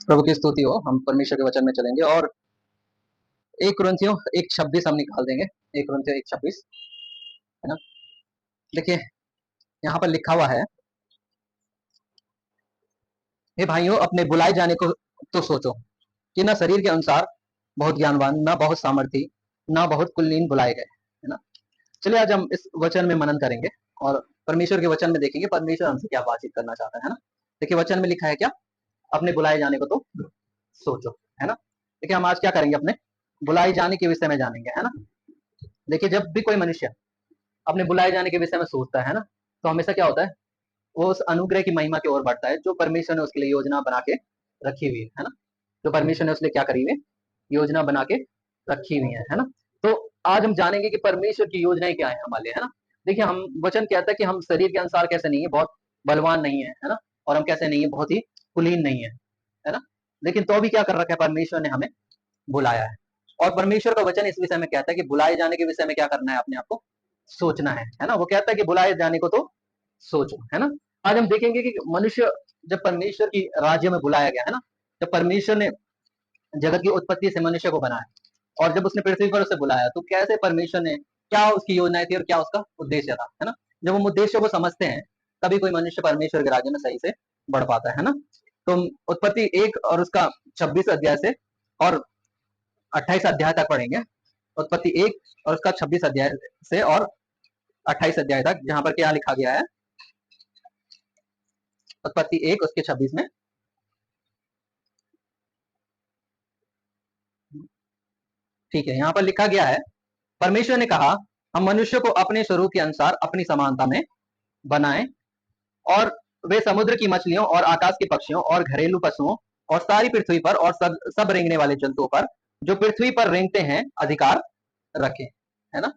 प्रभु की स्तुति हो। हम परमेश्वर के वचन में चलेंगे और 1 कुरिन्थियों 1:26 हम निकाल देंगे। 1 कुरिन्थियों 1:26 है ना। देखिए यहाँ पर लिखा हुआ है, हे भाइयों अपने बुलाए जाने को तो सोचो कि न शरीर के अनुसार बहुत ज्ञानवान, न बहुत सामर्थी, न बहुत कुलीन बुलाए गए, है ना। चलिए आज हम इस वचन में मनन करेंगे और परमेश्वर के वचन में देखेंगे परमेश्वर हमसे क्या बातचीत करना चाहता है ना। देखिए वचन में लिखा है क्या, अपने बुलाए जाने को तो सोचो, है ना। देखिए हम आज क्या करेंगे, अपने बुलाए जाने के विषय में जानेंगे, है ना। देखिए जब भी कोई मनुष्य अपने बुलाए जाने के विषय में सोचता है ना, तो हमेशा क्या होता है, वो उस अनुग्रह की महिमा की ओर बढ़ता है जो परमेश्वर ने उसके लिए योजना बना के रखी हुई है ना। जो परमेश्वर ने उसके लिए क्या करी हुई, योजना बना के रखी हुई है ना। तो आज हम जानेंगे कि परमेश्वर की योजनाएं क्या है हमारे लिए, है ना। देखिए हम वचन कहता है कि हम शरीर के अनुसार कैसे नहीं है, बहुत बलवान नहीं है ना। और हम कैसे नहीं है, बहुत ही कुलीन नहीं है ना। लेकिन तो भी क्या कर रखा है, परमेश्वर ने हमें बुलाया है। और परमेश्वर का वचन इस विषय में कहता है कि बुलाए जाने के विषय में क्या करना है, अपने आप को सोचना है ना। वो कहता है कि बुलाए जाने को तो सोचो, है ना। आज हम देखेंगे कि मनुष्य जब परमेश्वर की राज्य में बुलाया गया है ना, जब परमेश्वर ने जगत की उत्पत्ति से मनुष्य को बनाया और जब उसने पृथ्वी पर उसे बुलाया, तो कैसे परमेश्वर ने, क्या उसकी योजनाएं थी और क्या उसका उद्देश्य था, है ना। जब हम उद्देश्य को समझते हैं तभी कोई मनुष्य परमेश्वर के राज्य में सही से बढ़ पाता है ना। तो उत्पत्ति 1 और उसका 26 अध्याय से और 28 अध्याय तक पढ़ेंगे। उत्पत्ति 1 और उसका 26 अध्याय से और 28 अध्याय तक, जहां पर क्या लिखा गया है, उत्पत्ति 1 उसके 26 में। ठीक है, यहाँ पर लिखा गया है, परमेश्वर ने कहा हम मनुष्य को अपने स्वरूप के अनुसार अपनी समानता में बनाएं और वे समुद्र की मछलियों और आकाश के पक्षियों और घरेलू पशुओं और सारी पृथ्वी पर और सब रेंगने वाले जंतुओं पर जो पृथ्वी पर रेंगते हैं अधिकार रखें, है ना।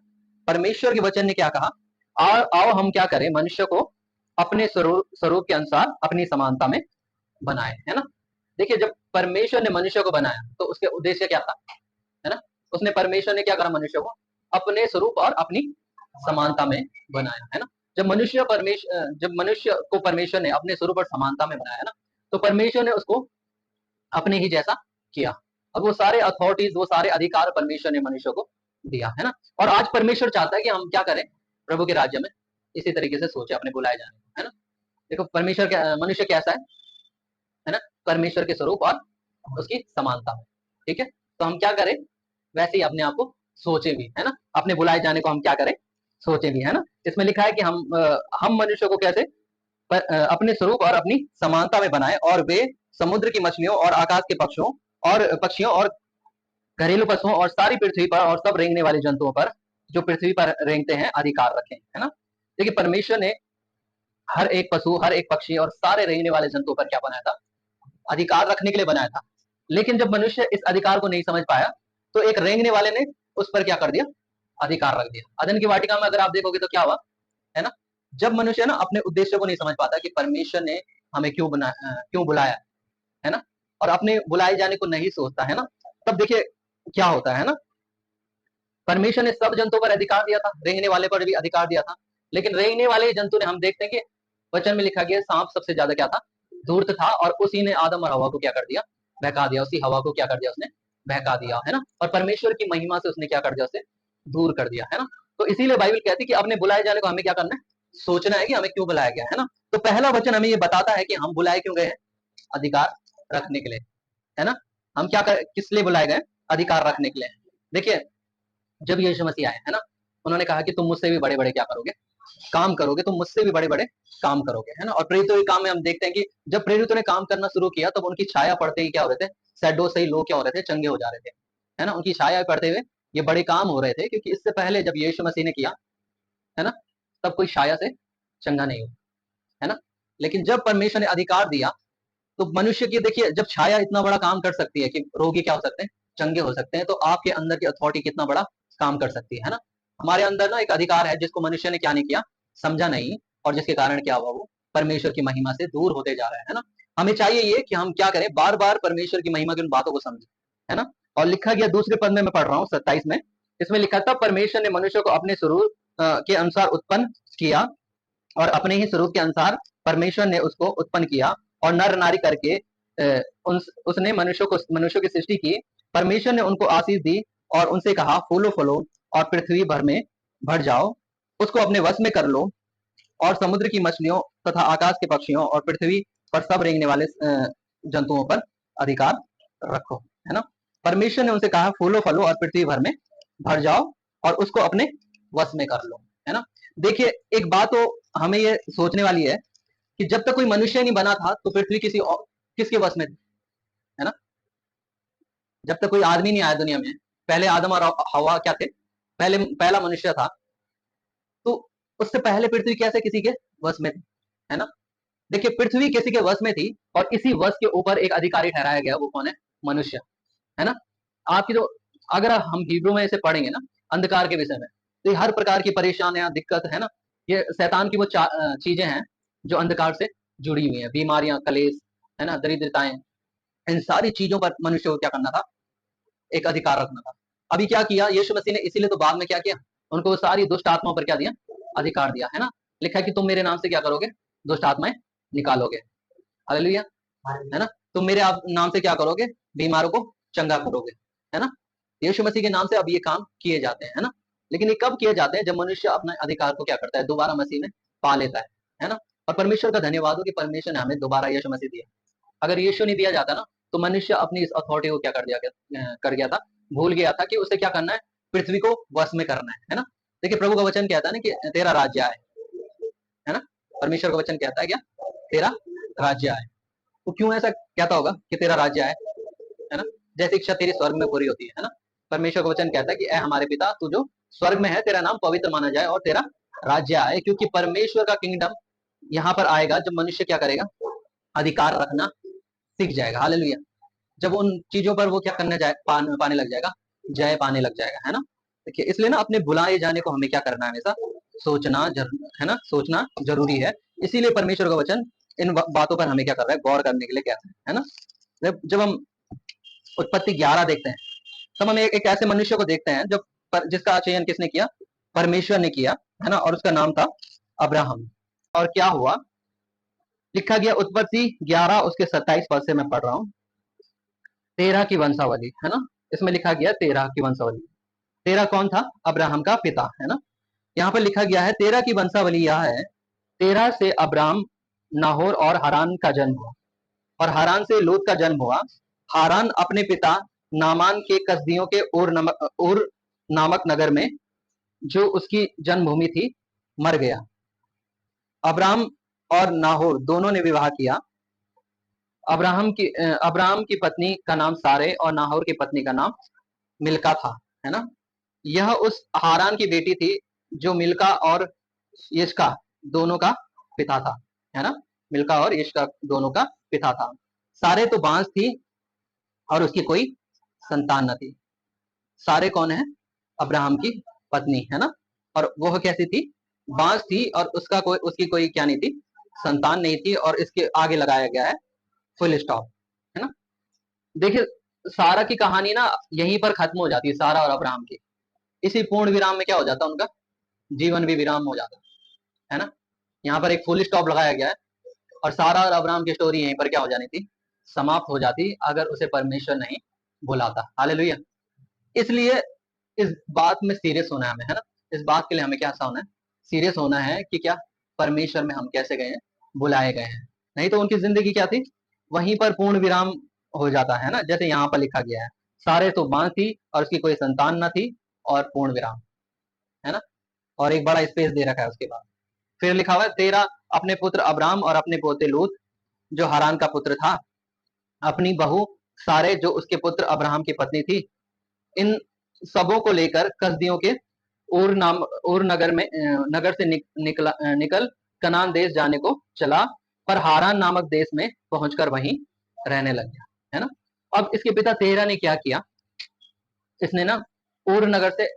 परमेश्वर के वचन ने क्या कहा, आओ हम क्या करें, मनुष्य को अपने स्वरूप के अनुसार अपनी समानता में बनाए, है ना। देखिए जब परमेश्वर ने मनुष्य को बनाया तो उसके उद्देश्य क्या था, है ना। उसने, परमेश्वर ने क्या करा, मनुष्य को अपने स्वरूप और अपनी समानता में बनाया, है ना। जब मनुष्य को परमेश्वर ने अपने स्वरूप और समानता में बनाया ना, तो परमेश्वर ने उसको अपने ही जैसा किया। अब वो सारे अथॉरिटीज, वो सारे अधिकार परमेश्वर ने मनुष्य को दिया, है ना। और आज परमेश्वर चाहता है कि हम क्या करें, प्रभु के राज्य में इसी तरीके से सोचे अपने बुलाए जाने, है ना। देखो परमेश्वर मनुष्य कैसा है ना, परमेश्वर के स्वरूप और उसकी समानता में, ठीक है। तो हम क्या करें, वैसे ही अपने आप को सोचे भी, है ना। अपने बुलाए जाने को हम क्या करें, सोचे भी, है ना। इसमें लिखा है कि हम मनुष्य को कैसे अपने स्वरूप और अपनी समानता में बनाए और वे समुद्र की मछलियों और आकाश के पक्षियों और घरेलू पशुओं और सारी पृथ्वी पर और सब रेंगने वाले जंतुओं पर जो पृथ्वी पर रेंगते हैं अधिकार रखें, है ना। देखिए परमेश्वर ने हर एक पशु, हर एक पक्षी और सारे रेंगने वाले जंतुओं पर क्या बनाया था, अधिकार रखने के लिए बनाया था। लेकिन जब मनुष्य इस अधिकार को नहीं समझ पाया, तो एक रेंगने वाले ने उस पर क्या कर दिया, अधिकार रख दिया। अदन की वाटिका में अगर आप देखोगे तो क्या हुआ, है ना। जब मनुष्य ना अपने उद्देश्य को नहीं समझ पाता कि परमेश्वर ने हमें क्यों बुलाया, है ना, और अपने बुलाए जाने को नहीं सोचता है ना, तब देखिए क्या होता है ना। परमेश्वर ने सब जंतुओं पर अधिकार दिया था, रेंगने वाले पर भी अधिकार दिया था। लेकिन रेंगने वाले जंतु ने, हम देखते हैं कि वचन में लिखा गया सांप सबसे ज्यादा क्या था, धूर्त था, और उसी ने आदम और हवा को क्या कर दिया, बहका दिया। उसी हवा को क्या कर दिया, उसने बहका दिया, है ना। और परमेश्वर की महिमा से उसने क्या कर दिया, उसे दूर कर दिया, है ना। तो इसीलिए बाइबल कहती है कि अपने बुलाए जाने को हमें क्या करना है, सोचना है कि हमें क्यों बुलाया गया, है ना। तो पहला वचन हमें ये बताता है कि हम बुलाए क्यों गए हैं, अधिकार रखने के लिए, है ना। हम किस लिए बुलाए गए, अधिकार रखने के लिए। देखिए जब यीशु मसीह आए, है ना, उन्होंने कहा कि तुम मुझसे भी बड़े बड़े क्या करोगे, काम करोगे, तुम मुझसे भी बड़े बड़े काम करोगे, है ना। और प्रेरितों के काम में हम देखते हैं कि जब प्रेरितों ने काम करना शुरू किया तब उनकी छाया पड़ते ही क्या हो रहे थे, सैकड़ों से ही लोग क्या हो रहे थे, चंगे हो जा रहे थे, है ना। उनकी छाया पड़ते हुए ये बड़े काम हो रहे थे, क्योंकि इससे पहले जब यीशु मसीह ने किया, है ना, तब कोई छाया से चंगा नहीं हुआ, है ना। लेकिन जब परमेश्वर ने अधिकार दिया, तो मनुष्य की, देखिए जब छाया इतना बड़ा काम कर सकती है कि रोगी क्या हो सकते हैं, चंगे हो सकते हैं, तो आपके अंदर की अथॉरिटी कितना बड़ा काम कर सकती है ना। हमारे अंदर ना एक अधिकार है जिसको मनुष्य ने क्या नहीं किया, समझा नहीं, और जिसके कारण क्या हुआ, वो परमेश्वर की महिमा से दूर होते जा रहा है ना। हमें चाहिए ये कि हम क्या करें, बार बार परमेश्वर की महिमा की उन बातों को समझें, है ना। और लिखा गया दूसरे पद में मैं पढ़ रहा हूँ 27 में, इसमें लिखा था परमेश्वर ने मनुष्य को अपने स्वरूप के अनुसार उत्पन्न किया और अपने ही स्वरूप के अनुसार परमेश्वर ने उसको उत्पन्न किया और नर नारी करके उसने मनुष्यों की सृष्टि की। परमेश्वर ने उनको आशीष दी और उनसे कहा, फूलो फलो और पृथ्वी भर में भर जाओ, उसको अपने वश में कर लो और समुद्र की मछलियों तथा आकाश के पक्षियों और पृथ्वी पर सब रेंगने वाले जंतुओं पर अधिकार रखो, है ना। परमेश्वर ने उनसे कहा, फूलो फलो और पृथ्वी भर में भर जाओ और उसको अपने वश में कर लो, है ना। देखिए, एक बात तो हमें ये सोचने वाली है कि जब तक कोई मनुष्य नहीं बना था तो पृथ्वी किसके वश में थी, है ना। जब तक कोई आदमी नहीं आया दुनिया में, पहले आदम और हवा क्या थे, पहला मनुष्य था, तो उससे पहले पृथ्वी कैसे किसी के वश में थी, है ना। देखिए, पृथ्वी किसी के वश में थी और इसी वश के ऊपर एक अधिकारी ठहराया गया, वो कौन है, मनुष्य, है ना। आपकी जो, अगर हम हिब्रू में इसे पढ़ेंगे ना, अंधकार के विषय में, तो ये हर प्रकार की परेशानियां, दिक्कत, है ना, ये शैतान की वो चीजें हैं जो अंधकार से जुड़ी हुई हैं, बीमारियां, कलेश, है ना, दरिद्रताएं, इन सारी चीजों पर मनुष्य को क्या करना था, एक अधिकार रखना था। अभी क्या किया यीशु मसीह ने, इसीलिए तो बाद में क्या किया, उनको सारी दुष्ट आत्माओं पर क्या दिया, अधिकार दिया, है ना। लिखा है कि तुम मेरे नाम से क्या करोगे, दुष्ट आत्माएं निकालोगे, हालेलुया, है ना। तुम मेरे नाम से क्या करोगे, बीमारों को चंगा करोगे, है ना। यीशु मसीह के नाम से अब ये काम किए जाते हैं, है ना। लेकिन ये कब किए जाते हैं, जब मनुष्य अपने अधिकार को क्या करता है, दोबारा मसीह में पा लेता है ना। और परमेश्वर का धन्यवाद हो कि परमेश्वर ने हमें दोबारा यीशु मसीह दिया। अगर यीशु नहीं दिया जाता ना, तो मनुष्य अपनी इस अथॉरिटी को क्या कर गया था, भूल गया था कि उसे क्या करना है, पृथ्वी को वश में करना है ना। देखिए, प्रभु का वचन कहता है ना कि तेरा राज्य आए, है ना। परमेश्वर का वचन कहता है क्या, तेरा राज्य आए। तो क्यों ऐसा कहता होगा कि तेरा राज्य आए, है ना। जैसे इच्छा तेरी स्वर्ग में पूरी होती है ना। परमेश्वर का वचन कहता है कि ऐ हमारे पिता, तू जो स्वर्ग में है, तेरा नाम पवित्र माना जाए और तेरा राज्य आए, क्योंकि परमेश्वर का किंगडम यहाँ पर आएगा जब मनुष्य क्या करेगा, अधिकार रखना सीख जाएगा, हालेलुया। जब उन चीजों पर वो क्या करने पाने लग जाएगा, जय पाने लग जाएगा, है ना। देखिए, इसलिए ना अपने भुलाए जाने को हमें क्या करना है, हमेशा सोचना है ना, सोचना जरूरी है। इसीलिए परमेश्वर का वचन इन बातों पर हमें क्या कर रहा है, गौर करने के लिए कहते हैं, है ना। जब हम उत्पत्ति 11 देखते हैं, तब हम एक ऐसे मनुष्य को देखते हैं जब जिसका चयन किसने किया, परमेश्वर ने किया, है ना। और उसका नाम था अब्राहम। और क्या हुआ, लिखा गया उत्पत्ति 11 उसके 27 पद से मैं पढ़ रहा हूँ। तेरह की वंशावली, है ना। इसमें लिखा गया तेरह की वंशावली। तेरह कौन था, अब्राहम का पिता, है ना। यहाँ पर लिखा गया है, तेरह की वंशावली यह है, तेरह से अब्राम, नाहोर और हारान का जन्म हुआ, और हारान से लूत का जन्म हुआ। हारान अपने पिता नामान के कसदियों के उर नामक नगर में, जो उसकी जन्मभूमि थी, मर गया। अब्राम और नाहोर दोनों ने विवाह किया। अब्राहम की पत्नी का नाम सारे और नाहोर की पत्नी का नाम मिल्का था, है ना। यह उस हारान की बेटी थी जो मिल्का और यिशका दोनों का पिता था, है ना। मिल्का और यिशका दोनों का पिता था। सारे तो बांस थी और उसकी कोई संतान न थी। सारे कौन है, अब्राहम की पत्नी, है ना। और वह कैसी थी, बांस थी और उसकी कोई क्या नहीं थी, संतान नहीं थी। और इसके आगे लगाया गया है फुल स्टॉप, है ना। देखिए, सारा की कहानी ना यहीं पर खत्म हो जाती है, सारा और अब्राहम की। इसी पूर्ण विराम में क्या हो जाता है, उनका जीवन भी विराम हो जाता है ना। यहाँ पर एक फुल स्टॉप लगाया गया है और सारा और अब्राहम की स्टोरी यहीं पर क्या हो जानी थी, समाप्त हो जाती, अगर उसे परमेश्वर नहीं बुलाता, हालेलुया। इसलिए इस बात में सीरियस होना है हमें, है ना। इस बात के लिए हमें क्या होना है, सीरियस होना है कि क्या परमेश्वर में हम कैसे गए हैं, बुलाए गए हैं। नहीं तो उनकी जिंदगी क्या थी, वहीं पर पूर्ण विराम हो जाता है ना। जैसे यहाँ पर लिखा गया है, सारे तो बांस थी और उसकी कोई संतान न थी, और पूर्ण विराम, है ना। और एक बड़ा स्पेस दे रखा है उसके बाद। फिर लिखा हुआ है, तेरा अपने पुत्र अब्राम और अपने पोते लूत जो हारान का पुत्र था, अपनी बहू सारे जो उसके पुत्र अब्राहम की पत्नी थी, इन सबों को लेकर कसदियों के उर नगर से निकल कनान देश जाने को चला, पर हारान नामक देश में पहुंचकर वहीं रहने लग गया, है ना। अब इसके पिता तेरह ने क्या किया, इसने ना उर नगर से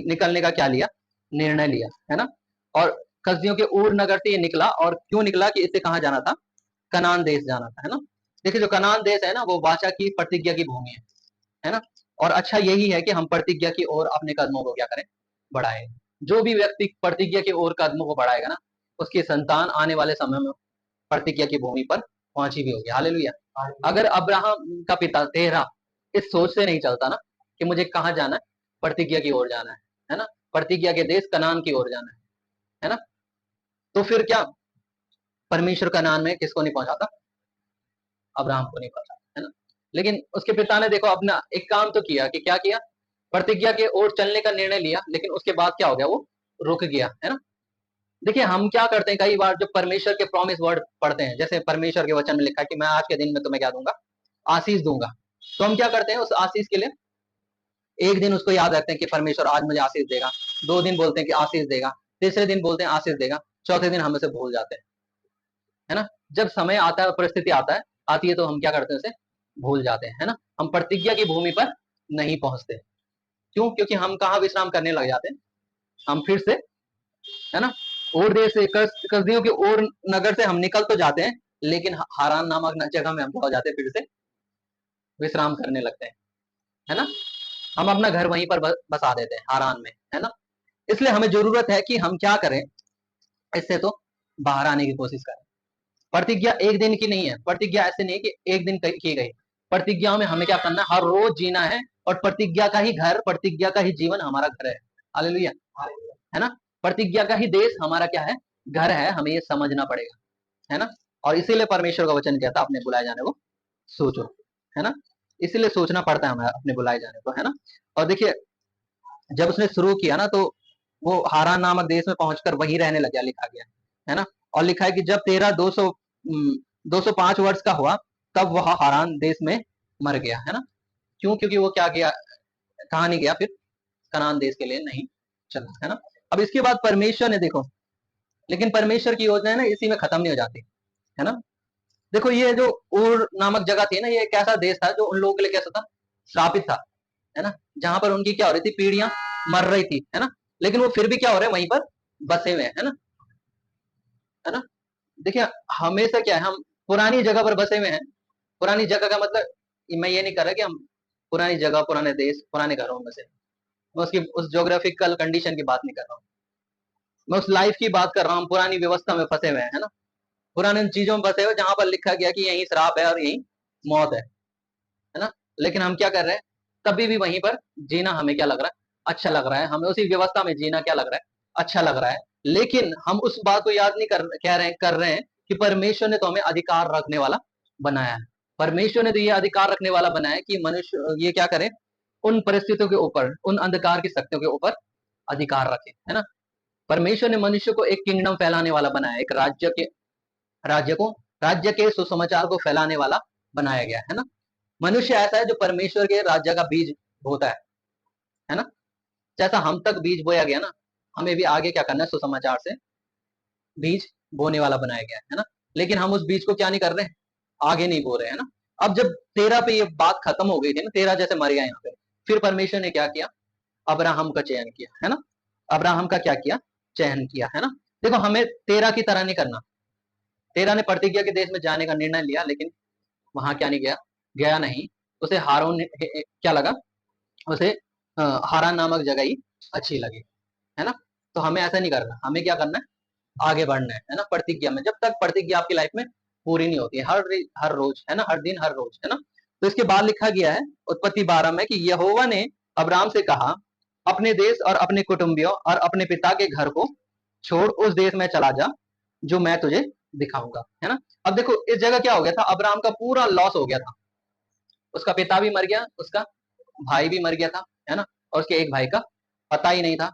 निकलने का क्या लिया, निर्णय लिया, है ना। और कसदियों के उर नगर से ये निकला, और क्यों निकला कि इसे कहाँ जाना था, कनान देश जाना था, है ना। देखिए, जो कनान देश है ना, वो वाचा की प्रतिज्ञा की भूमि है ना। और अच्छा यही है कि हम प्रतिज्ञा की ओर अपने कदमों को क्या करें, बढ़ाएं। जो भी व्यक्ति प्रतिज्ञा की ओर कदमों को बढ़ाएगा ना, उसकी संतान आने वाले समय में प्रतिज्ञा की भूमि पर पहुंची भी होगी। हालेलुया। अगर अब्राहम का पिता तेरह इस सोच से नहीं चलता ना कि मुझे कहाँ जाना है, प्रतिज्ञा की ओर जाना है ना, प्रतिज्ञा के देश कनान की ओर जाना है ना, तो फिर क्या परमेश्वर कनान में किसको नहीं पहुंचाता, अब्राहम को नहीं पहुंचाता, है ना। लेकिन उसके पिता ने देखो अपना एक काम तो किया कि क्या किया, प्रतिज्ञा के ओर चलने का निर्णय लिया, लेकिन उसके बाद क्या हो गया, वो रुक गया, है ना। देखिए हम क्या करते हैं कई बार, जो परमेश्वर के प्रॉमिस वर्ड पढ़ते हैं, जैसे परमेश्वर के वचन में लिखा है कि मैं आज के दिन में तुम्हें क्या दूंगा, आशीष दूंगा, तो हम क्या करते हैं उस आशीष के लिए एक दिन उसको याद रखते हैं कि परमेश्वर आज मुझे आशीष देगा, 2 दिन बोलते हैं कि आशीष देगा, तीसरे दिन बोलते हैं आशीष देगा, चौथे दिन हम उसे भूल जाते हैं, है ना। जब समय आता है, परिस्थिति आती है तो हम क्या करते हैं, उसे भूल जाते हैं, है ना। हम प्रतिज्ञा की भूमि पर नहीं पहुंचते। क्यों? क्योंकि हम कहाँ विश्राम करने लग जाते हैं, हम फिर से, है ना, और देश से कसदियों के और नगर से हम निकल तो जाते हैं, लेकिन हारान नामक जगह में हम क्या हो जाते हैं, फिर से विश्राम करने लगते हैं, है ना। हम अपना घर वहीं पर बसा देते हैं, हारान में, है ना। इसलिए हमें जरूरत है कि हम क्या करें, इससे तो बाहर आने की कोशिश करें। प्रतिज्ञा एक दिन की नहीं है, प्रतिज्ञा ऐसे नहीं है कि एक दिन की गई, प्रतिज्ञा में हमें क्या करना है, हर रोज जीना है, और प्रतिज्ञा का ही घर, प्रतिज्ञा का ही जीवन हमारा घर है। हालेलुया, है ना। प्रतिज्ञा का ही देश हमारा क्या है, घर है, हमें ये समझना पड़ेगा, है ना। और इसीलिए परमेश्वर का वचन कहता है अपने बुलाए जाने को सोचो, है ना। इसीलिए सोचना पड़ता है हमें अपने बुलाए जाने को, है ना। और देखिए जब उसने शुरू किया ना, तो वो हारान नामक देश में पहुंचकर वहीं रहने लग गया, लिखा गया है ना। और लिखा है कि जब तेरह 205 वर्ष का हुआ, तब वह हारान देश में मर गया, है ना। क्यों? क्योंकि वो क्या किया, कहाँ नहीं गया, फिर कनान देश के लिए नहीं चला, है ना। अब इसके बाद परमेश्वर ने देखो, लेकिन परमेश्वर की योजना है ना, इसी में खत्म नहीं हो जाती, है ना। देखो ये जो ऊर नामक जगह थी ना, ये एक ऐसा देश था जो उन लोगों के लिए कैसा था, श्रापित था, है ना, जहां पर उनकी क्या हो रही थी, पीढ़ियां मर रही थी, है ना। लेकिन वो फिर भी क्या हो रहे हैं, वहीं पर बसे हुए हैं, है ना, है ना। देखिए हमेशा क्या है, हम पुरानी जगह पर बसे हुए हैं। पुरानी जगह का मतलब मैं ये नहीं कर रहा कि हम पुरानी जगह, पुराने देश, पुराने घरों में से, मैं उसकी उस जोग्राफिकल कंडीशन की बात नहीं कर रहा हूँ, मैं उस लाइफ की बात कर रहा हूँ, पुरानी व्यवस्था में फंसे हुए हैं, है ना, पुराने चीजों में फंसे हुए जहां पर लिखा गया कि यही श्राप है और यही मौत है ना। लेकिन हम क्या कर रहे हैं, तभी भी वहीं पर जीना हमें क्या लग रहा है, अच्छा लग रहा है, हमें उसी व्यवस्था में जीना क्या लग रहा है, अच्छा लग रहा है। लेकिन हम उस बात को याद नहीं कर रहे हैं कि परमेश्वर ने तो हमें अधिकार रखने वाला बनाया है। परमेश्वर ने तो ये अधिकार रखने वाला बनाया है कि मनुष्य ये क्या करे, उन परिस्थितियों के ऊपर, उन अंधकार की शक्तियों के ऊपर अधिकार रखे, है ना। परमेश्वर ने मनुष्य को एक किंगडम फैलाने वाला बनाया, एक राज्य को राज्य के सुसमाचार को फैलाने वाला बनाया गया, है ना। मनुष्य ऐसा है जो परमेश्वर के राज्य का बीज बोता है ना। जैसा हम तक बीज बोया गया ना, हमें भी आगे क्या करना है, सुसमाचार से बीज बोने वाला बनाया गया है ना। लेकिन हम उस बीज को क्या नहीं कर रहे हैं, आगे नहीं बो रहे हैं ना। अब जब 13 पे ये बात खत्म हो गई थी ना, 13 जैसे मर गया यहाँ पे, फिर परमेश्वर ने क्या किया, अब्राहम का चयन किया, है ना। अब्राहम का क्या किया, चयन किया, है ना। देखो हमें 13 की तरह नहीं करना। 13 ने प्रतिज्ञा के देश में जाने का निर्णय लिया, लेकिन वहां क्या नहीं गया, गया नहीं। उसे हारून क्या लगा, उसे हारान नामक जगह ही अच्छी लगी, है ना। तो हमें ऐसा नहीं करना, हमें क्या करना है, आगे बढ़ना है ना, प्रतिज्ञा में। जब तक प्रतिज्ञा आपकी लाइफ में पूरी नहीं होती है, हर रोज, है ना, हर दिन, हर रोज, है ना। तो इसके बाद लिखा गया है उत्पत्ति 12 में कि यहोवा ने अब्राम से कहा, अपने देश और अपने कुटुंबियों और अपने पिता के घर को छोड़ उस देश में चला जा जो मैं तुझे दिखाऊंगा, है ना। अब देखो इस जगह क्या हो गया था, अब्राम का पूरा लॉस हो गया था, उसका पिता भी मर गया, उसका भाई भी मर गया था, है ना, और उसके एक भाई का पता ही नहीं था,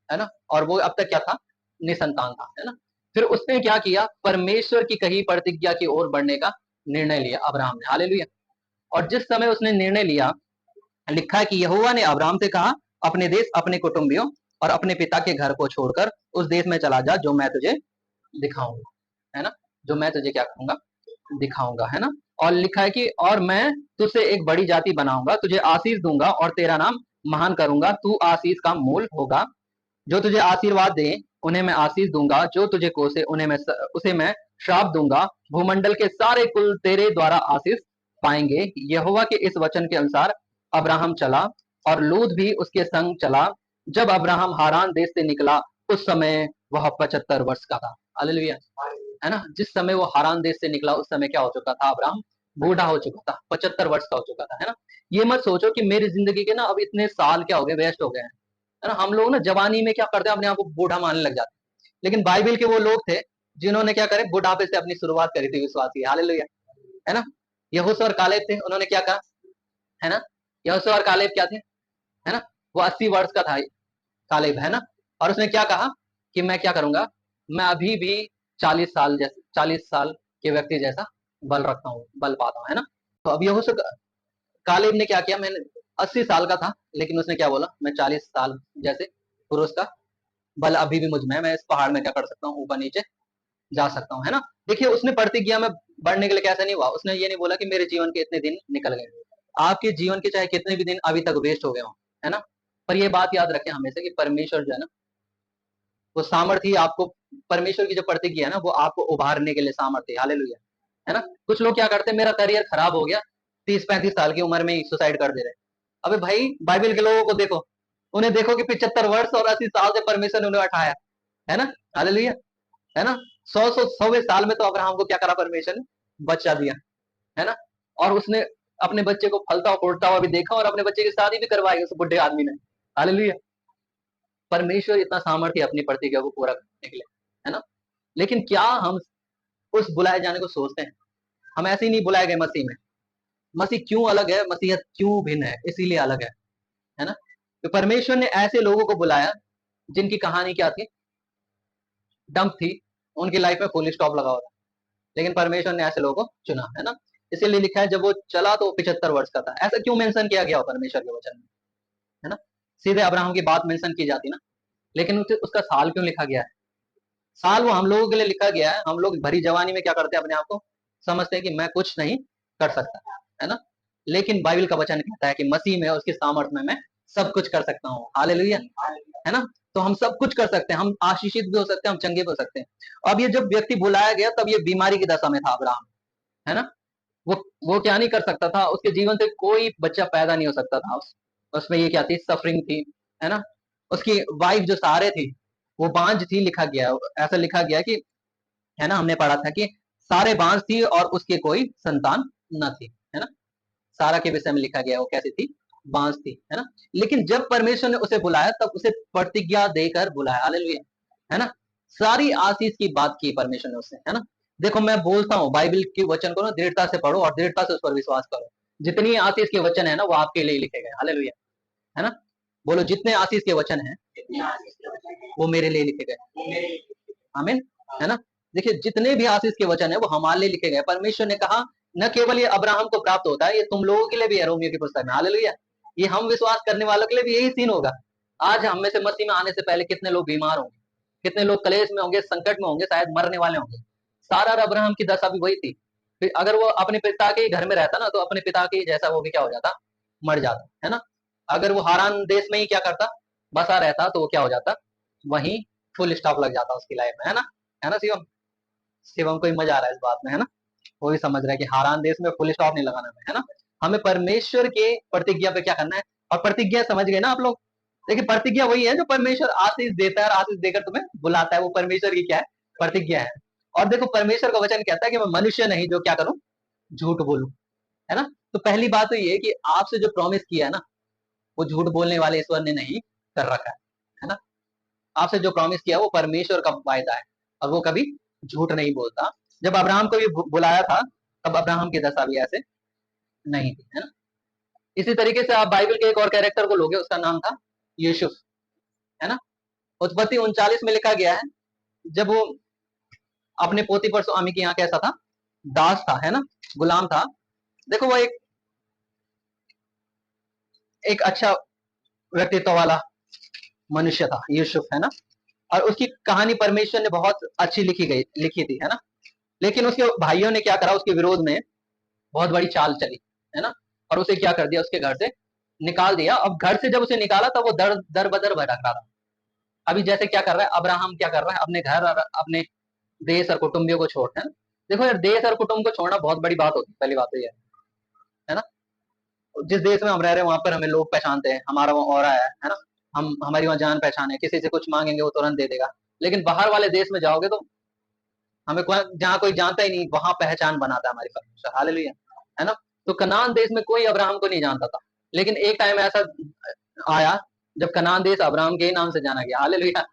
है ना, और वो अब तक क्या था, निसंतान था, है ना। फिर उसने क्या किया, परमेश्वर की कही प्रतिज्ञा की ओर बढ़ने का निर्णय लिया अब्राहम ने, हालेलुया। और जिस समय उसने निर्णय लिया, लिखा है कि यहोवा ने अब्राहम से कहा, अपने देश, अपने कुटुंबियों और अपने पिता के घर को छोड़कर उस देश में चला जा जो मैं तुझे दिखाऊंगा, है ना, जो मैं तुझे क्या करूंगा, दिखाऊंगा, है ना। और लिखा है कि और मैं तुझसे एक बड़ी जाति बनाऊंगा, तुझे आशीष दूंगा और तेरा नाम महान करूंगा, तू आशीष का मूल होगा। जो तुझे आशीर्वाद दे उन्हें मैं आशीष दूंगा, जो तुझे कोसे उसे मैं श्राप दूंगा। भूमंडल के सारे कुल तेरे द्वारा आशीष पाएंगे। यहोवा के इस वचन के अनुसार अब्राहम चला और लूत भी उसके संग चला। जब अब्राहम हारान देश से निकला, उस समय वह 75 वर्ष का था। हालेलुया। है ना। जिस समय वो हारान देश से निकला उस समय क्या हो चुका था, अब्राहम बूढ़ा हो चुका था, 75 वर्ष का हो चुका था, है ना। ये मत सोचो कि मेरी जिंदगी के ना अब इतने साल क्या हो गए, वेस्ट हो गए हैं, है ना। हम लोग ना जवानी में क्या करते हैं, अपने आप को बूढ़ा मानने लग जाते हैं। लेकिन बाइबल के वो लोग थे जिन्होंने क्या करे, बुढ़ापे से अपनी शुरुआत करी थी विश्वास की, हालेलुया, है ना। यहोशू और कालेब थे, उन्होंने क्या कहा, है ना। यहोशू और कालेब क्या थे, है ना। वो 80 वर्ष का था कालेब, है ना। और उसने क्या कहा कि मैं क्या करूंगा, मैं अभी भी 40 साल जैसे 40 साल के व्यक्ति जैसा बल रखता हूँ, बल पाता हूँ, है ना। तो अब यहोशू कालेब ने क्या किया, मैंने 80 साल का था, लेकिन उसने क्या बोला, मैं 40 साल जैसे पुरुष का बल अभी भी मुझ में है, मैं इस पहाड़ में क्या कर सकता हूँ, ऊपर नीचे जा सकता हूँ, है ना। देखिए उसने प्रतिज्ञा में बढ़ने के लिए कैसा नहीं हुआ, उसने ये नहीं बोला कि मेरे जीवन के इतने दिन निकल गए, आपके जीवन के चाहे कितने भी दिन अभी तक वेस्ट हो गए हों, है ना। पर ये बात याद रखें हमेशा कि परमेश्वर जो है ना, वो सामर्थ्य आपको, परमेश्वर की जो प्रतिज्ञा है ना, वो आपको उभारने के लिए सामर्थ्य, हालेलुया, है ना। कुछ लोग क्या करते हैं, मेरा करियर खराब हो गया, 30-35 साल की उम्र में ही सुसाइड कर दे रहे। अबे भाई बाइबल के लोगों को देखो, उन्हें देखो कि 75 वर्ष और 80 साल से परमेश्वर ने उन्हें उठाया, है ना, हालेलुया, है ना। 100वें साल में तो अब्राहम को क्या करा, परमेश्वर ने बच्चा दिया, है ना। और उसने अपने बच्चे को फलता और फूटता हुआ भी देखा, और अपने बच्चे की शादी भी करवाई उस बुढ़े आदमी ने, हालेलुया। परमेश्वर इतना सामर्थ्य अपनी प्रतिज्ञा को पूरा करने के लिए, है ना। लेकिन क्या हम उस बुलाए जाने को सोचते हैं, हम ऐसे ही नहीं बुलाए गए मसीह में। मसीह क्यों अलग है, मसीहत क्यों भिन्न है, इसीलिए अलग है ना। तो परमेश्वर ने ऐसे लोगों को बुलाया जिनकी कहानी क्या थी, डंप थी, उनकी लाइफ में फुल स्टॉप लगा हुआ था, लेकिन परमेश्वर ने ऐसे लोगों को चुना, है ना। इसीलिए लिखा है जब वो चला तो 75 वर्ष का था। ऐसा क्यों मेंशन किया गया हो परमेश्वर के वचन में, है ना। सीधे अब्राहम की बात मेंशन की जाती ना, लेकिन उसका साल क्यों लिखा गया है। साल वो हम लोगों के लिए लिखा गया है। हम लोग भरी जवानी में क्या करते हैं, अपने आप को समझते हैं कि मैं कुछ नहीं कर सकता, है ना। लेकिन बाइबल का वचन कहता है कि मसीह में, उसके सामर्थ में मैं सब कुछ कर सकता हूँ, हालेलुया, है ना। तो हम सब कुछ कर सकते हैं, हम आशीषित भी हो सकते हैं, हम चंगे भी हो सकते हैं। अब ये जब व्यक्ति बुलाया गया तब ये बीमारी की दशा में था अब्राहम, है ना। वो वो क्या नहीं कर सकता था, उसके जीवन से कोई बच्चा पैदा नहीं हो सकता था। उसमें ये क्या थी, सफरिंग थी, है ना। उसकी वाइफ जो सहारे थी वो बांझ थी, लिखा गया, ऐसा लिखा गया कि, है ना, हमने पढ़ा था कि सारे बांझ थी और उसके कोई संतान न थी, है ना। सारा के विषय में लिखा गया, वो कैसी थी, बांझ थी, है ना। लेकिन जब परमेश्वर ने उसे बुलाया तब उसे प्रतिज्ञा देकर बुलाया, हालेलुया, है ना। सारी आशीष की बात की परमेश्वर ने उससे, है ना। देखो मैं बोलता हूँ बाइबल के वचन को ना दृढ़ता से पढ़ो और दृढ़ता से उस पर विश्वास करो। जितनी आशीष के वचन है ना वो आपके लिए लिखे गए, हालेलुया, है ना। बोलो, जितने आशीष के वचन है वो मेरे लिए लिखे गए, आमीन, है ना। देखिए जितने भी आशीष के वचन है वो हमारे लिए लिखे गए। परमेश्वर ने कहा न केवल ये अब्राहम को प्राप्त होता है, ये तुम लोगों के लिए भी है, रोमियो की पुस्तक में, हालेलुया। ये हम विश्वास करने वालों के लिए भी यही सीन होगा। आज हम में से मसीह में आने से पहले कितने लोग बीमार होंगे, कितने लोग कलेश में होंगे, संकट में होंगे, शायद मरने वाले होंगे। सारा और अब्राहम की दशा भी वही थी। फिर अगर वो अपने पिता के घर में रहता ना तो अपने पिता के जैसा वो भी क्या हो जाता, मर जाता, है ना। अगर वो हारान देश में ही क्या करता, बसा रहता, तो वो क्या हो जाता, वहीं फुल स्टॉप लग जाता उसकी लाइफ में, है ना शिवम। शिवम को ही मजा आ रहा है इस बात में, है ना। वो भी समझ रहा है कि हारान देश में फुल स्टॉप नहीं लगाना है ना। हमें परमेश्वर के प्रतिज्ञा पे क्या करना है, और प्रतिज्ञा समझ गए ना आप लोग। देखिए प्रतिज्ञा वही है जो परमेश्वर आशीष देता है और आशीष देकर तुम्हें बुलाता है, वो परमेश्वर की क्या है, प्रतिज्ञा है। और देखो परमेश्वर का वचन कहता है कि मैं मनुष्य नहीं जो क्या करूं, झूठ बोलूं, है ना। तो पहली बात तो ये है कि आपसे जो प्रॉमिस किया है ना, वो झूठ बोलने वाले ईश्वर ने नहीं कर रखा है ना। आपसे जो प्रॉमिस किया वो परमेश्वर का वायदा है और वो कभी झूठ नहीं बोलता। जब अब्राहम को भी बुलाया था तब अब्राहम की दशा भी ऐसे नहीं थी, है ना। इसी तरीके से आप बाइबल के एक और कैरेक्टर को लोगे, उसका नाम था यूसुफ, है ना। उत्पत्ति 39 में लिखा गया है, जब वो अपने पोती पर स्वामी के यहाँ कैसा था, दास था, है ना, गुलाम था। देखो वो एक एक अच्छा व्यक्तित्व वाला मनुष्य था यूसुफ, है ना। और उसकी कहानी परमेश्वर ने बहुत अच्छी लिखी थी, है ना। लेकिन उसके भाइयों ने क्या करा, उसके विरोध में बहुत बड़ी चाल चली, है ना। और उसे क्या कर दिया, उसके घर से निकाल दिया। अब घर से जब उसे निकाला तब वो दर दर बदर भटक रहा था। अभी जैसे क्या कर रहा है अब्राहम, क्या कर रहा है, अपने घर और अपने देश और कुटुंबियों को छोड़, है ना। देखो यार, देश और कुटुंब को छोड़ना बहुत बड़ी बात होती है, पहली बात तो ये है ना। जिस देश में हम रह रहे हैं वहां पर हमें लोग पहचानते हैं, हमारा वहाँ और है ना। हम हमारी वहाँ जान पहचान है, किसी से कुछ मांगेंगे वो तुरंत दे देगा। लेकिन बाहर वाले देश में जाओगे तो हमें जहाँ कोई जानता ही नहीं वहां पहचान बनाता है हमारी परमेश्वर, हालेलुया, है ना। तो कनान देश में कोई अब्राहम को नहीं जानता था, लेकिन एक टाइम ऐसा आया जब कनान देश अब्राहम के ही नाम से जाना गया, हालेलुया,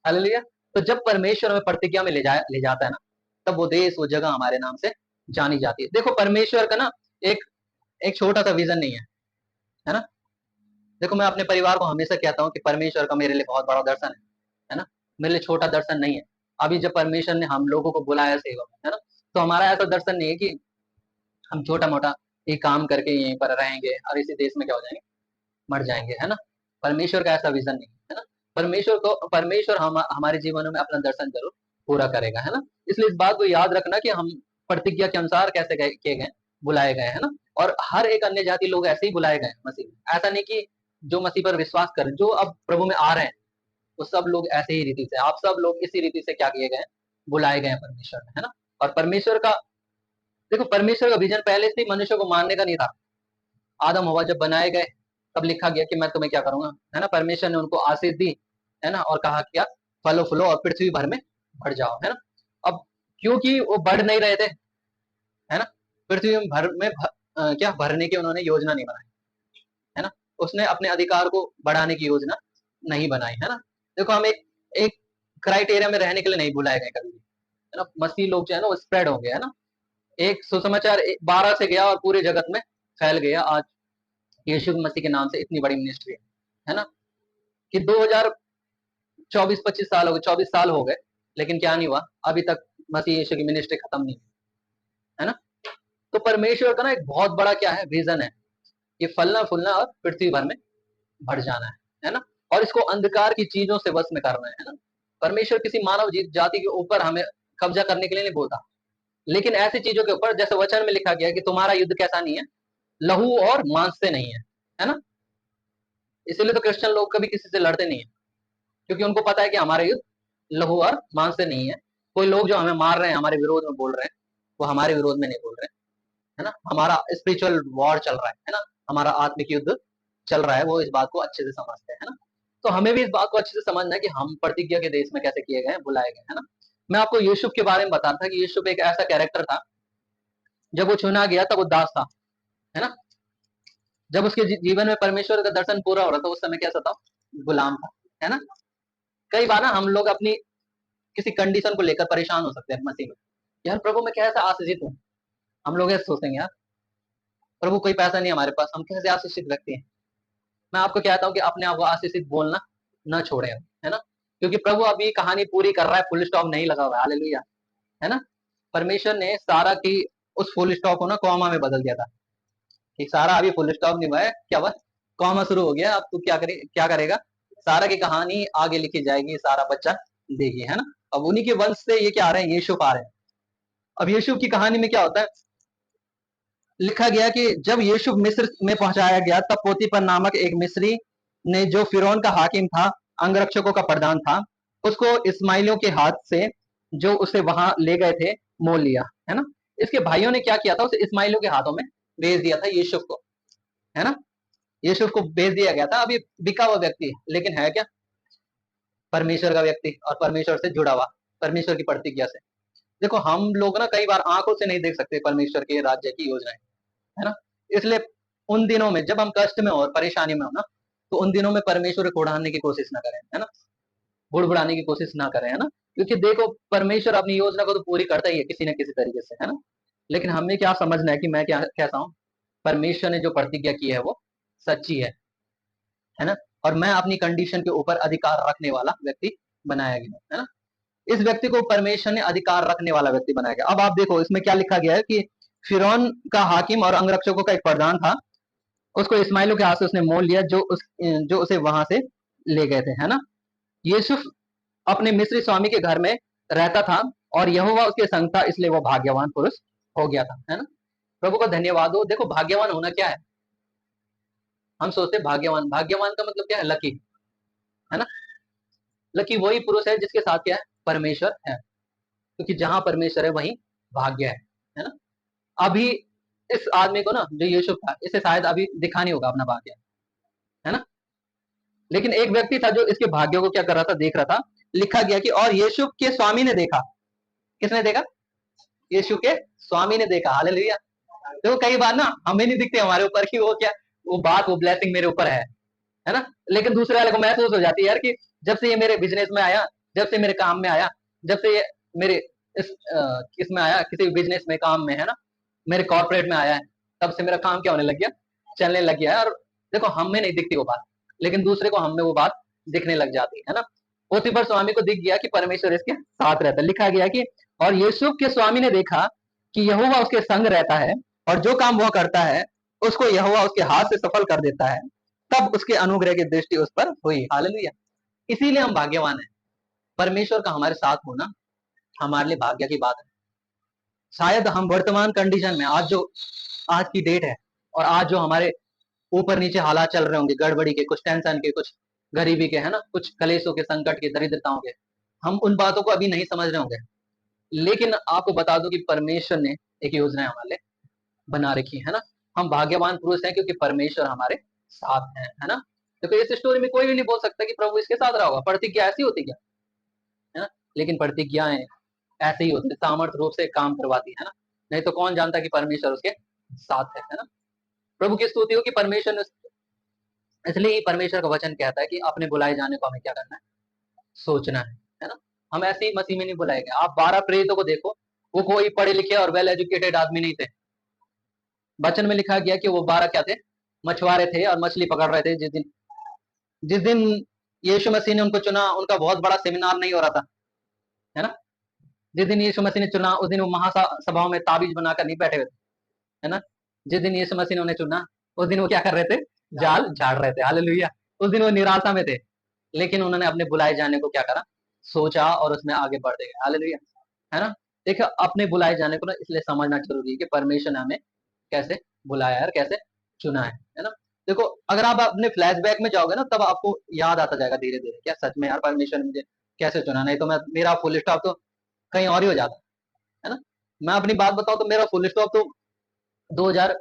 हालेलुया। तो जब परमेश्वर हमें प्रतिज्ञा में ले जाता है ना, तब वो देश वो जगह हमारे नाम से जानी जाती है। देखो परमेश्वर का ना एक एक छोटा सा विजन नहीं है ना। देखो मैं अपने परिवार को हमेशा कहता हूँ कि परमेश्वर का मेरे लिए बहुत बड़ा दर्शन है ना, मेरे लिए छोटा दर्शन नहीं है। अभी जब परमेश्वर ने हम लोगों को बुलाया सेवा में, है ना, तो हमारा ऐसा दर्शन नहीं है कि हम छोटा मोटा एक काम करके यहीं पर रहेंगे और इसी देश में क्या हो जाएंगे, मर जाएंगे, है ना। परमेश्वर का ऐसा विजन नहीं है ना। परमेश्वर हमारे जीवनों में अपना दर्शन जरूर पूरा करेगा, है ना। इसलिए इस बात को याद रखना कि हम प्रतिज्ञा के अनुसार कैसे किए गए, बुलाए गए, है ना। और हर एक अन्य जाति लोग ऐसे ही बुलाए गए मसीह में। ऐसा नहीं कि जो मसीह पर विश्वास कर, जो अब प्रभु में आ रहे हैं, वो सब लोग ऐसे ही रीति से, आप सब लोग इसी रीति से क्या किए गए, बुलाए गए परमेश्वर में, है ना। और परमेश्वर का देखो, परमेश्वर का विजन पहले से ही मनुष्य को मारने का नहीं था। आदम हवा जब बनाए गए तब लिखा गया कि मैं तुम्हें क्या करूंगा, है ना। परमेश्वर ने उनको आशीष दी, है ना, और कहा क्या, फलो फूलो और पृथ्वी भर में बढ़ जाओ, है ना। अब क्योंकि वो बढ़ नहीं रहे थे, है ना, पृथ्वी भर में क्या भरने की उन्होंने योजना नहीं बनाई, है ना। उसने अपने अधिकार को बढ़ाने की योजना नहीं बनाई, है ना। देखो हम एक क्राइटेरिया में रहने के लिए नहीं बुलाए गए कभी भी, है ना। मसीह लोग जो है ना वो स्प्रेड हो गया, है ना। एक सुसमाचार 12 से गया और पूरे जगत में फैल गया। आज यीशु मसीह के नाम से इतनी बड़ी मिनिस्ट्री है ना, कि 2024-25 साल हो गए, 24 साल हो गए, लेकिन क्या नहीं हुआ अभी तक, मसीह यीशु की मिनिस्ट्री खत्म नहीं, है ना। तो परमेश्वर का ना एक बहुत बड़ा क्या है, विजन है, ये फलना फूलना और पृथ्वी भर में बढ़ जाना है ना। और इसको अंधकार की चीजों से वश में करना है ना। परमेश्वर किसी मानव जाति के ऊपर हमें कब्जा करने के लिए नहीं बोलता, लेकिन ऐसी चीजों के ऊपर, जैसे वचन में लिखा गया कि तुम्हारा युद्ध कैसा नहीं है, लहू और मांस से नहीं है ना। इसीलिए तो क्रिश्चियन लोग कभी किसी से लड़ते नहीं है, क्योंकि उनको पता है कि हमारा युद्ध लहू और मांस से नहीं है। कोई लोग जो हमें मार रहे हैं, हमारे विरोध में बोल रहे हैं, वो हमारे विरोध में नहीं बोल रहे हैं, है ना। हमारा स्पिरिचुअल वॉर चल रहा है ना, हमारा आत्मिक युद्ध चल रहा है, वो इस बात को अच्छे से समझते हैं, है ना। तो हमें भी इस बात को अच्छे से समझना है कि हम प्रतिज्ञा के देश में कैसे किए गए, बुलाए गए, है ना। मैं आपको यूसुफ के बारे में बता रहा था कि यूसुफ एक ऐसा कैरेक्टर था, जब वो चुना गया तब वो दास था, है ना। जब उसके जीवन में परमेश्वर का दर्शन पूरा हो रहा था, उस समय कैसा था, गुलाम था, है ना। कई बार ना हम लोग अपनी किसी कंडीशन को लेकर परेशान हो सकते हैं मसीह में, यार प्रभु मैं कैसे आशीषित हूँ। हम लोग ऐसे सोचेंगे, यार प्रभु कोई पैसा नहीं हमारे पास, हम कैसे आशीषित व्यक्ति हैं। मैं आपको कहता हूँ कि अपने आप को आशीषित बोलना न छोड़े, है ना, क्योंकि प्रभु अभी कहानी पूरी कर रहा है, फुल स्टॉप नहीं लगा हुआ है, हालेलुया, है ना। परमेश्वर ने सारा की उस फुल स्टॉप को ना कॉमा में बदल दिया था, कि सारा अभी फुल स्टॉप नहीं हुआ है, क्या हुआ, कॉमा शुरू हो गया। अब तू क्या करेगा, सारा की कहानी आगे लिखी जाएगी, सारा बच्चा देगी, है ना। अब उन्हीं के वंश से ये क्या आ रहे हैं, यीशु आ रहे हैं। अब यीशु की कहानी में क्या होता है, लिखा गया कि जब यीशु मिस्र में पहुंचाया गया, तब पोतीपर नामक एक मिस्री ने, जो फिरौन का हाकिम था, अंगरक्षकों का प्रधान था, उसको इस्माइलियों के हाथ से, जो उसे वहां ले गए थे, मोल लिया, है ना। इसके भाइयों ने क्या किया था, उसे इस्माइलियों के हाथों में भेज दिया था, यूसुफ को, है ना। यूसुफ को भेज दिया गया था। अभी बिका हुआ व्यक्ति है, लेकिन है क्या, परमेश्वर का व्यक्ति और परमेश्वर से जुड़ा हुआ, परमेश्वर की प्रतिज्ञा से। देखो हम लोग ना कई बार आंखों से नहीं देख सकते परमेश्वर के राज्य की योजनाएं, है ना। इसलिए उन दिनों में जब हम कष्ट में हो और परेशानी में हो ना, तो उन दिनों में परमेश्वर को उड़ाने की कोशिश ना करें, है ना, बुड़बुड़ाने की कोशिश ना करें, है ना। क्योंकि देखो परमेश्वर अपनी योजना को तो पूरी करता ही है किसी न किसी तरीके से, है ना। लेकिन हमें क्या समझना है कि मैं क्या कहता हूँ, परमेश्वर ने जो प्रतिज्ञा की है वो सच्ची है ना। और मैं अपनी कंडीशन के ऊपर अधिकार रखने वाला व्यक्ति बनाया गया, है ना। इस व्यक्ति को परमेश्वर ने अधिकार रखने वाला व्यक्ति बनाया गया। अब आप देखो इसमें क्या लिखा गया है कि फिरौन का हाकिम और अंगरक्षकों का एक प्रधान था, उसको इस्माइलों के हाथ से उसने मोल लिया, जो उसे वहां से ले गए थे, है ना। यूसुफ अपने मिस्री स्वामी के घर में रहता था और यहोवा उसके संग था, इसलिए वो भाग्यवान पुरुष हो गया था, है ना। प्रभु का धन्यवाद हो। देखो भाग्यवान होना क्या है, हम सोचते भाग्यवान, भाग्यवान का मतलब क्या है, लकी, है ना। लकी वही पुरुष है जिसके साथ क्या है, परमेश्वर है, क्योंकि जहां परमेश्वर है वहीं भाग्य है ना। अभी इस आदमी को ना, जो यूसुफ था, इसे शायद अभी दिखा नहीं होगा अपना भाग्य, है ना। लेकिन एक व्यक्ति था जो इसके भाग्य को क्या कर रहा था, देख रहा था। लिखा गया कि और यूसुफ के स्वामी ने देखा, किसने देखा? यीशु के स्वामी ने देखा। हालेलुया। तो कई बार ना हमें नहीं दिखते हमारे ऊपर कि वो क्या, वो ब्लेसिंग मेरे ऊपर है ना? लेकिन दूसरे वाले को महसूस हो जाती है यार कि जब से ये मेरे बिजनेस में आया, जब से मेरे काम में आया, जब से ये मेरे इस इसमें आया, किसी बिजनेस में, काम में, है ना, मेरे कॉर्पोरेट में आया है, तब से मेरा काम क्या होने लग गया, चलने लग गया है। और देखो हमें नहीं दिखती वो बात, लेकिन दूसरे को हमें वो बात दिखने लग जाती है ना। पोतीफर स्वामी को दिख गया कि परमेश्वर इसके साथ रहता है। लिखा गया कि और यूसुफ के स्वामी ने देखा कि यहोवा उसके संग रहता है और जो काम वह करता है उसको यहोवा उसके हाथ से सफल कर देता है। तब उसके अनुग्रह की दृष्टि उस पर हुई। हालेलुया। इसीलिए हम भाग्यवान हैं। परमेश्वर का हमारे साथ होना हमारे लिए भाग्य की बात है। शायद हम वर्तमान कंडीशन में आज की डेट है और आज जो हमारे ऊपर नीचे हालात चल रहे होंगे, गड़बड़ी के, कुछ टेंशन के, कुछ गरीबी के, है ना, कुछ कलेशों के, संकट के, दरिद्रताओं के, हम उन बातों को अभी नहीं समझ रहे होंगे। लेकिन आपको बता दूं कि परमेश्वर ने एक योजना हमारे लिए बना रखी है ना। हम भाग्यवान पुरुष हैं क्योंकि परमेश्वर हमारे साथ है ना। देखो इस स्टोरी में कोई भी नहीं बोल सकता कि प्रभु इसके साथ रहा होगा। प्रतिज्ञा ऐसी होती क्या, है ना? लेकिन प्रतिज्ञाएं ऐसे ही होती है, सामर्थ्य रूप से काम करवाती है ना। नहीं तो कौन जानता कि परमेश्वर उसके साथ है ना। प्रभु की स्तुति हो कि परमेश्वर ने, इसलिए ही परमेश्वर का वचन कहता है कि अपने बुलाए जाने को हमें क्या करना है, सोचना है ना। हम ऐसे ही मसीह में नहीं बुलाए गए। आप 12 प्रेरितों को देखो, वो कोई पढ़े लिखे और वेल एजुकेटेड आदमी नहीं थे। वचन में लिखा गया कि वो 12 क्या थे, मछुआरे थे और मछली पकड़ रहे थे। जिस दिन यीशु मसीह ने उनको चुना, उनका बहुत बड़ा सेमिनार नहीं हो रहा था, है ना। जिस दिन यीशु मसीह ने चुना उस दिन वो महासभाओं में ताबीज बनाकर नहीं बैठे हुए थे, है ना। जिस दिन यीशु मसीह ने उन्हें चुना उस दिन वो क्या कर रहे थे, जाल झाड़ रहे थे। हालेलुया। उस दिन वो निराशा में थे, लेकिन उन्होंने अपने बुलाए जाने को क्या करा, सोचा और उसमें आगे बढ़ते गए। हालेलुया, है ना। देखो अपने बुलाए जाने को ना इसलिए समझना जरूरी है कि परमेश्वर ने हमें कैसे बुलाया है और कैसे चुना है ना। देखो अगर आप अपने फ्लैशबैक में जाओगे ना, तब आपको याद आता जाएगा धीरे धीरे, क्या सच में यार परमेश्वर ने मुझे कैसे चुना। नहीं तो मेरा फुल स्टॉप तो कहीं और ही हो जाता है ना। मैं अपनी बात बताऊं तो मेरा फुल स्टॉप तो 2000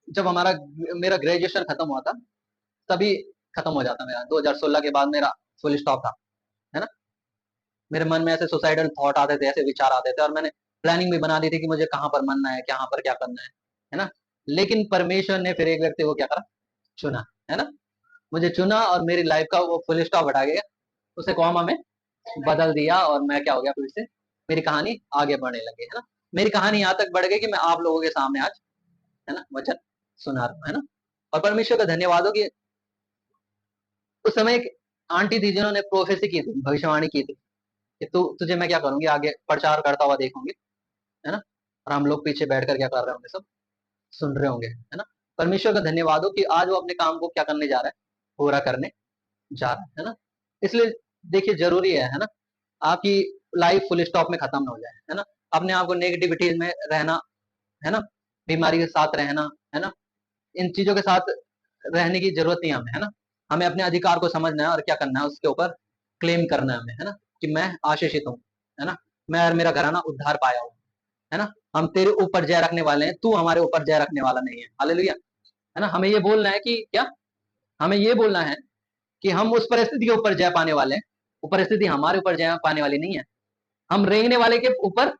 जब मेरा ग्रेजुएशन खत्म हुआ था तभी खत्म हो जाता मेरा। 2016 के बाद मेरा फुल स्टॉप था, है ना। मेरे मन में ऐसे सुसाइडल थॉट आते थे, ऐसे विचार आते थे और मैंने प्लानिंग भी बना दी थी कि मुझे कहाँ पर मरना है, कहाँ पर क्या करना है ना। लेकिन परमेश्वर ने फिर एक व्यक्ति को क्या करा, चुना, है ना। मुझे चुना और मेरी लाइफ का वो फुल स्टॉप हटा गया, उसे कॉमा में बदल दिया और मैं क्या हो गया, फिर से मेरी कहानी आगे बढ़ने लगी, है ना। मेरी कहानी यहाँ तक बढ़ गई कि मैं आप लोगों के सामने आज, है ना, वचन सुना रहा हूं, है ना। और परमेश्वर का धन्यवाद हो कि उस समय एक आंटी थी जिन्होंने प्रोफेसी की थी, भविष्यवाणी की थी कि तुझे मैं क्या करूंगी, आगे प्रचार करता हुआ देखूंगी, है ना। और हम लोग पीछे बैठकर क्या कर रहे होंगे, सब सुन रहे होंगे, है ना। परमेश्वर का धन्यवाद हो कि आज वो अपने काम को क्या करने जा रहा है, पूरा करने जा रहा है ना। इसलिए देखिए जरूरी है ना, आपकी लाइफ फुल स्टॉप में खत्म ना हो जाए, है ना। अपने आप को नेगेटिविटी में रहना, है ना, बीमारी के साथ रहना, है ना, इन चीजों के साथ रहने की जरूरत नहीं हमें, है ना। हमें अपने अधिकार को समझना है और क्या करना है, उसके ऊपर क्लेम करना है हमें, है ना, कि मैं आशीषित हूँ, है ना, मैं और मेरा घराना उद्धार पाया हूँ, है ना। हम तेरे ऊपर जय रखने वाले हैं, तू हमारे ऊपर जय रखने वाला नहीं है। हालेलुया, है ना। हमें ये बोलना है कि क्या, हमें ये बोलना है कि हम उस परिस्थिति के ऊपर जय पाने वाले हैं, वो परिस्थिति हमारे ऊपर जय पाने वाली नहीं है। हम रेंगने वाले के ऊपर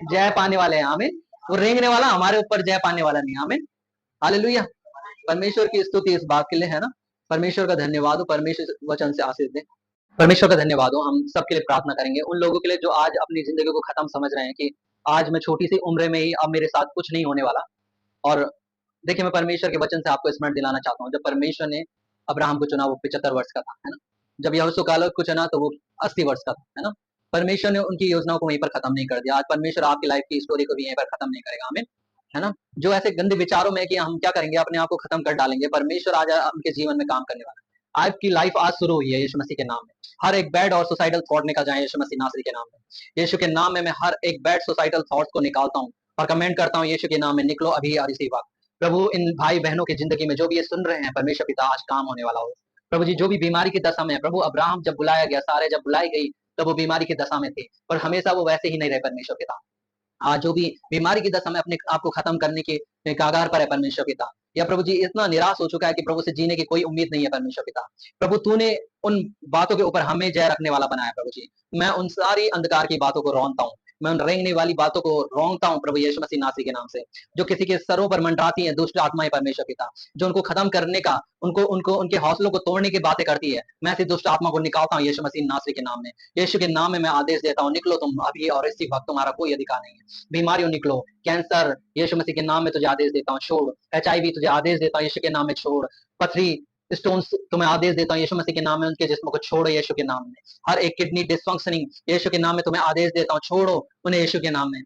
जय पाने वाले हैं, हमें। वो रेंगने वाला हमारे ऊपर जय पाने वाला नहीं, हमें। हालेलुया। परमेश्वर की स्तुति इस बात के लिए, है ना। परमेश्वर का धन्यवाद हो, परमेश्वर वचन से आशीष दे। परमेश्वर का धन्यवाद हो। हम सबके लिए प्रार्थना करेंगे, उन लोगों के लिए जो आज अपनी जिंदगी को खत्म समझ रहे हैं कि आज मैं छोटी सी उम्र में ही अब मेरे साथ कुछ नहीं होने वाला। और देखिए मैं परमेश्वर के वचन से आपको स्मरण दिलाना चाहता हूँ, जब परमेश्वर ने अब्राहम को चुना वो 75 वर्ष का था, है ना। जब यहोशू कालेब को चुना तो वो 80 वर्ष का था, है ना। परमेश्वर ने उनकी योजनाओं को वहीं पर खत्म नहीं कर दिया। आज परमेश्वर आपकी लाइफ की स्टोरी को भी यहीं पर खत्म नहीं करेगा, हमें, है ना। जो ऐसे गंदे विचारों में कि हम क्या करेंगे, अपने आप को खत्म कर डालेंगे, परमेश्वर आज उनके जीवन में काम करने वाला है। आपकी लाइफ आज शुरू हुई है यीशु मसीह के नाम में। हर एक बैड और सुसाइडल थॉट निकल जाए यीशु मसीह नासरी के नाम में। यीशु के नाम में मैं हर एक बैड सुसाइडल थॉट्स को निकालता हूँ और कमेंट करता हूँ, यीशु के नाम में निकलो अभी और इसी वक्त। प्रभु इन भाई बहनों की जिंदगी में जो भी ये सुन रहे हैं, परमेश्वर पिता आज काम होने वाला हो। प्रभु जी जो भी बीमारी की दशा में है, प्रभु अब्राहम जब बुलाया गया, सारे जब बुलाई गई, तब वो बीमारी की दशा में थे, पर हमेशा वो वैसे ही नहीं रहे परमेश्वर पिता। आज जो भी बीमारी की दशा में अपने आप को खत्म करने के कागार पर है परमेश्वर पिता, या प्रभु जी इतना निराश हो चुका है कि प्रभु से जीने की कोई उम्मीद नहीं है परमेश्वर पिता। प्रभु तूने उन बातों के ऊपर हमें जय रखने वाला बनाया प्रभु जी। मैं उन सारी अंधकार की बातों को रौंदता हूँ, मैं उन रेंगने वाली बातों को रौंदता हूँ प्रभु यीशु मसीह नासरी के नाम से, जो किसी के सरों पर मंडराती हैं दुष्ट आत्माएं परमेश्वर पिता, जो उनको खत्म करने का, उनको उनको उनके हौसलों को तोड़ने की बातें करती है। मैं ऐसी दुष्ट आत्मा को निकालता हूँ यीशु मसीह नासरी के नाम में। यीशु के नाम में मैं आदेश देता हूँ, निकलो तुम अभी और इसी वक्त, तुम्हारा कोई अधिकार नहीं है। बीमारियों निकलो, कैंसर यीशु मसीह के नाम में तुझे आदेश देता हूँ छोड़। HIV तुझे आदेश देता हूँ यीशु के नाम में छोड़। पथरी, स्टोन्स तुम्हें आदेश देता हूँ यीशु मसीह के नाम में, उनके जिस्म को छोड़ो यीशु के नाम में। हर एक किडनी डिसफंक्शनिंग यीशु के नाम में तुम्हें आदेश देता हूँ, छोड़ो उन्हें यीशु के नाम में।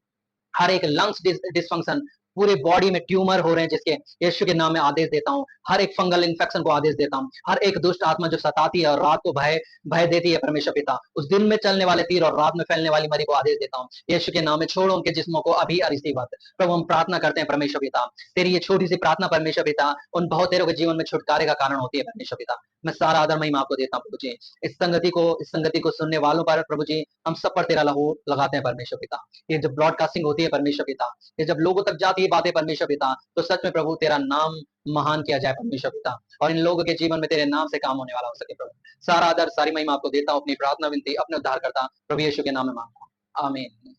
हर एक लंग्स डिसफंक्शन, पूरे बॉडी में ट्यूमर हो रहे हैं जिसके, यीशु के नाम में आदेश देता हूँ। हर एक फंगल इन्फेक्शन को आदेश देता हूँ। हर एक दुष्ट आत्मा जो सताती है और रात को भय भय देती है परमेश्वर पिता, उस दिन में चलने वाले तीर और रात में फैलने वाली मरी को आदेश देता हूँ यीशु के नाम में, छोड़ो उनके जिस्मों को अभी और इसी वक्त। प्रभु हम प्रार्थना करते हैं परमेश्वर पिता, तेरी ये छोटी सी प्रार्थना परमेश्वर पिता उन बहुतेरों के जीवन में छुटकारे का कारण होती है परमेश्वर पिता। मैं सारा आदर महिमा आपको देता हूँ प्रभु जी। इस संगति को सुनने वालों पर प्रभु जी हम सब पर तेरा लहू लगाते हैं परमेश्वर पिता। ये जब ब्रॉडकास्टिंग होती है परमेश्वर पिता, ये जब लोगों तक जाती है बातें परमेश्वर पिता, तो सच में प्रभु तेरा नाम महान किया जाए परमेश्वर पिता, और इन लोगों के जीवन में तेरे नाम से काम होने वाला हो सके प्रभु। सारा आदर सारी महिमा आपको देता हूँ, अपनी प्रार्थना विनती अपने उद्धार करता प्रभु यीशु के नाम में मांगता हूँ, आमीन।